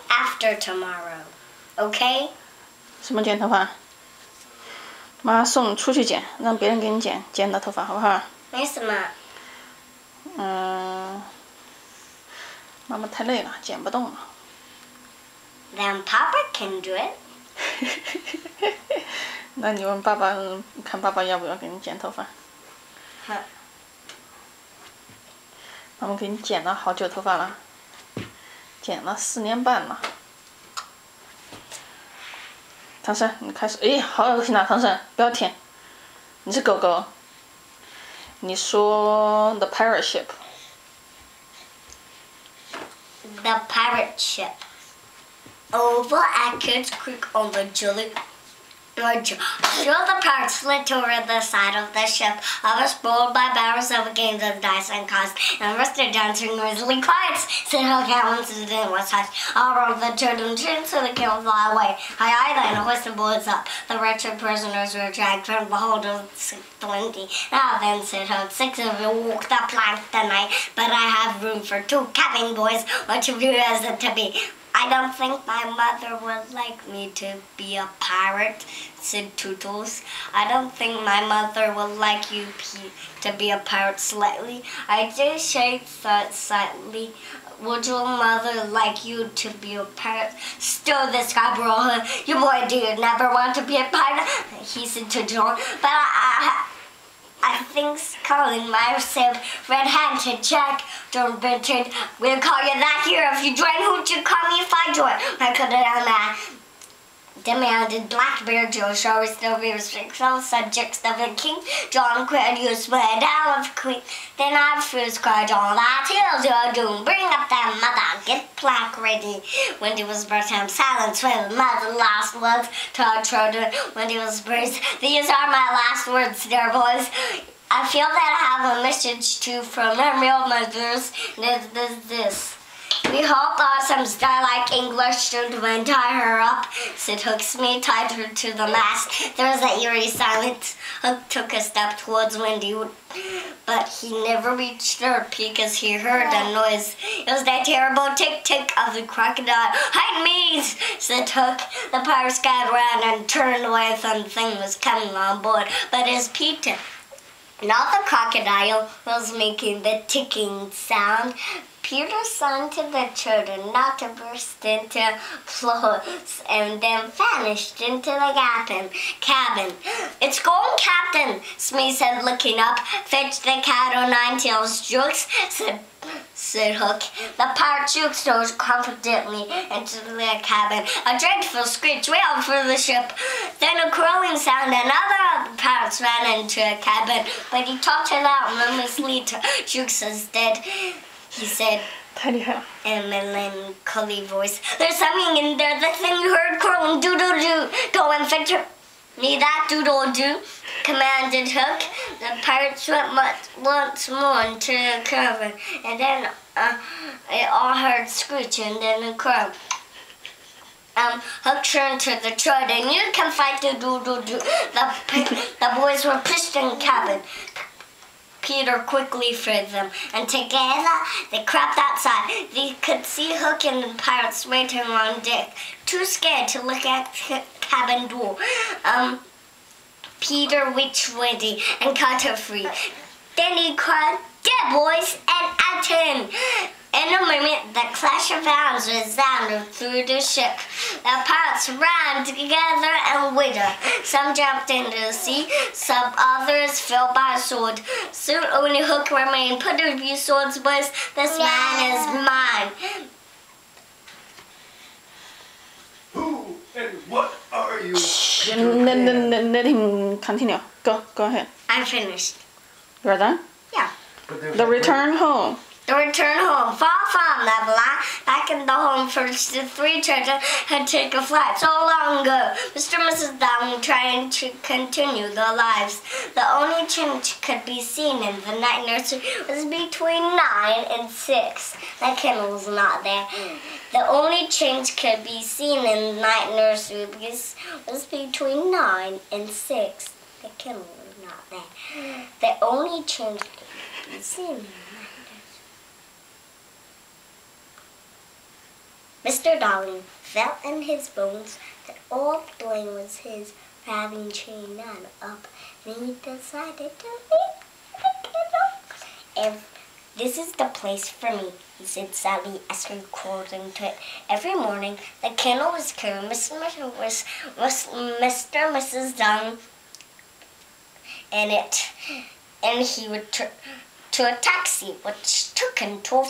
after tomorrow, okay? 什么剪头发？妈送你出去剪，让别人给你剪的头发，好不好？为什么？妈妈太累了，剪不动了。Then Papa can do it. 那你问爸爸，看爸爸要不要给你剪头发？妈妈给你剪了好久头发了，剪了4年半了。唐僧，你开始，哎，好恶心啊！唐僧，不要舔，你是狗狗。你说 the pirate ship. The pirate ship. Over at Kids Creek on the Jolly Roger. Sure, the pirates slipped over the side of the ship. I was spoiled by barrels of games of dice and cards, and Mr. Johnson noisily quiet. Said Hook at once and then was hushed. All around the children turned so they can't fly away. Aye, then hoist the bullets up. The wretched prisoners were dragged from the hold of the windy. Now then, said Hook, 6 of you walk the plank tonight, but I have room for 2 cabin boys. Which of you is it to be? I don't think my mother would like me to be a pirate, said Tootles. I don't think my mother would like you to be a pirate slightly. I just shake that slightly. Would your mother like you to be a pirate? Still the Scarborough, you boy do you never want to be a pirate? He said to John, but I think calling myself red-handed Jack John Benton. We'll call you that here if you join. Who'd you call me if I join? I could have done that. Demanded Blackbeard Joe Show still be restricted subjects of the king. John quit you spread down of queen. Then I first cried John, I tell you doom. Bring up that mother, get plaque ready. When he was birthed, I'm silent when mother last words to our children. When he was birthed, these are my last words, dear boys. I feel that I have a message too from our real mothers. This. We hope some star-like English gentleman tie her up, said Hook. Smee tied her to the mast. There was an eerie silence. Hook took a step towards Wendy, but he never reached her because he heard a noise. It was that terrible tick-tick of the crocodile. Hide me, said Hook. The pirates got around and turned away from the thing was coming on board, but as Peter, not the crocodile, was making the ticking sound, Peter signed to the children not to burst into floats and then vanished into the cabin. It's gone, Captain, Smee said, looking up. Fetch the cat o' nine tails, Jukes, said Hook. The pirate Jukes dove confidently into the cabin. A dreadful screech wailed through the ship. Then a crowing sound, and other pirates ran into a cabin. But he talked it out moments later. Jukes is dead, he said in a melancholy voice. There's something in there, the thing you heard crowing, doodle-doo. Go and fetch me that doodle-doo, commanded Hook. The pirates went once more into the cabin, and then they all heard screech and then a crow. Hook turned to the children. You can fight the doodle-doo. The boys were pushed in the cabin. Peter quickly freed them, and together they crept outside. They could see Hook and the pirates waiting on deck, too scared to look at the cabin door. Peter reached Wendy and cut her free. Then he cried, "There, boys, and at him!" In a moment, the clash of arms resounded through the ship. The pirates ran together and withered. Some jumped into the sea, some others fell by sword. Soon only Hook remained. Put up your swords, boys. This man is mine. Who and what are you? Let him continue. Go ahead. I'm finished. You're done? Yeah. The return home. The return home, far from Leveland, back in the home for the 3 children had taken flight so long ago. Mr. and Mrs. Dowling trying to continue their lives. The only change could be seen in the night nursery was between 9 and 6. The kennel was not there. The only change could be seen in the night nursery was between 9 and 6. The kennel was not there. The only change could be seen in the night nursery. Mr. Darling felt in his bones that all the blame was his for having chained Nana up, and he decided to leave the kennel. This is the place for me, he said sadly as he crawled into it. Every morning, the kennel was carrying Mr. and Mrs. Darling in it, and he would to a taxi which took him to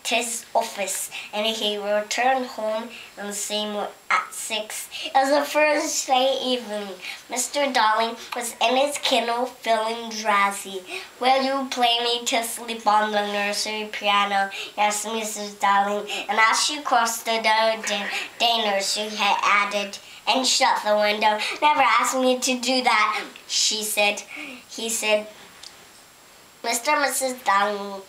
his office, and he returned home on the same at 6. It was the first day evening. Mr. Darling was in his kennel feeling drowsy. "Will you play me to sleep on the nursery piano?" asked Mrs. Darling, and as she crossed the day nursery had added, and shut the window. "Never ask me to do that," he said. Mr. and Mrs. Darling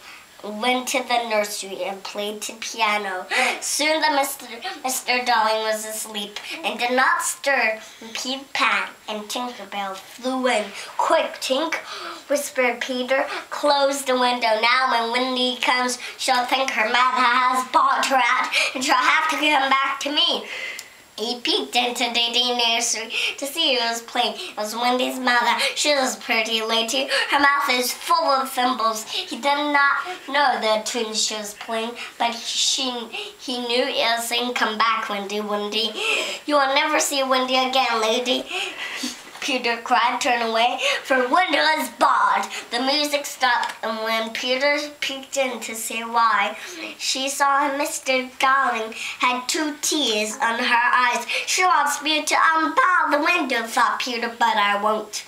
went to the nursery and played the piano. Soon Mr. Darling was asleep and did not stir. Peter Pan and Tinker Bell flew in. "Quick, Tink," whispered Peter. "Close the window. Now when Wendy comes, she'll think her mother has bought her out, and she'll have to come back to me." He peeked into the nursery to see who was playing. It was Wendy's mother. She was pretty lady. Her mouth is full of thimbles. He did not know the tune she was playing, but he knew it was saying, "Come back, Wendy, Wendy. You will never see Wendy again, lady." Peter cried, "Turn away, for Wendy was barred." The music stopped, and when Peter peeked in to see why, she saw Mr. Darling had 2 tears on her eyes. "She wants me to unbar the window," thought Peter, "but I won't."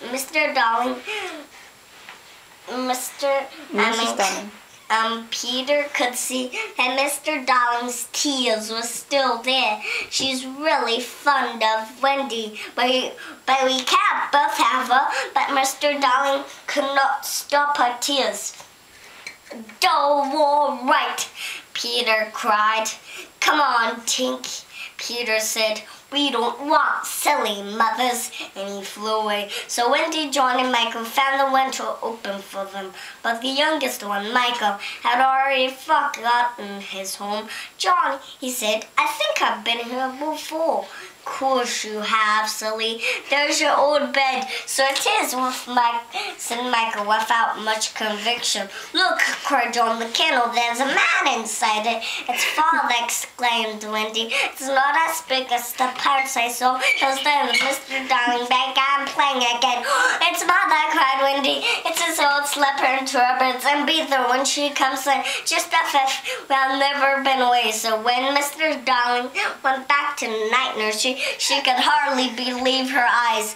Mrs. Darling. Peter could see that Mr. Darling's tears were still there. "She's really fond of Wendy, but we can't both have her." But Mr. Darling could not stop her tears. "All right," Peter cried. "Come on, Tink," Peter said. "We don't want silly mothers," and he flew away. So Wendy, John, and Michael found the window open for them. But the youngest one, Michael, had already forgotten his home. "John," he said, "I think I've been here before." "Course you have, silly. There's your old bed." "So it is," said Michael without much conviction. "Look," cried John, "the kennel. There's a man inside it." "It's father," exclaimed Wendy. "It's not as big as the parts I saw just then." Mr. Darling began playing again. "It's mother," cried Wendy. "It's his old slipper and turbans, and Beether when she comes in. Just as if we have never been away." So when Mr. Darling went back to the night nursery, she could hardly believe her eyes.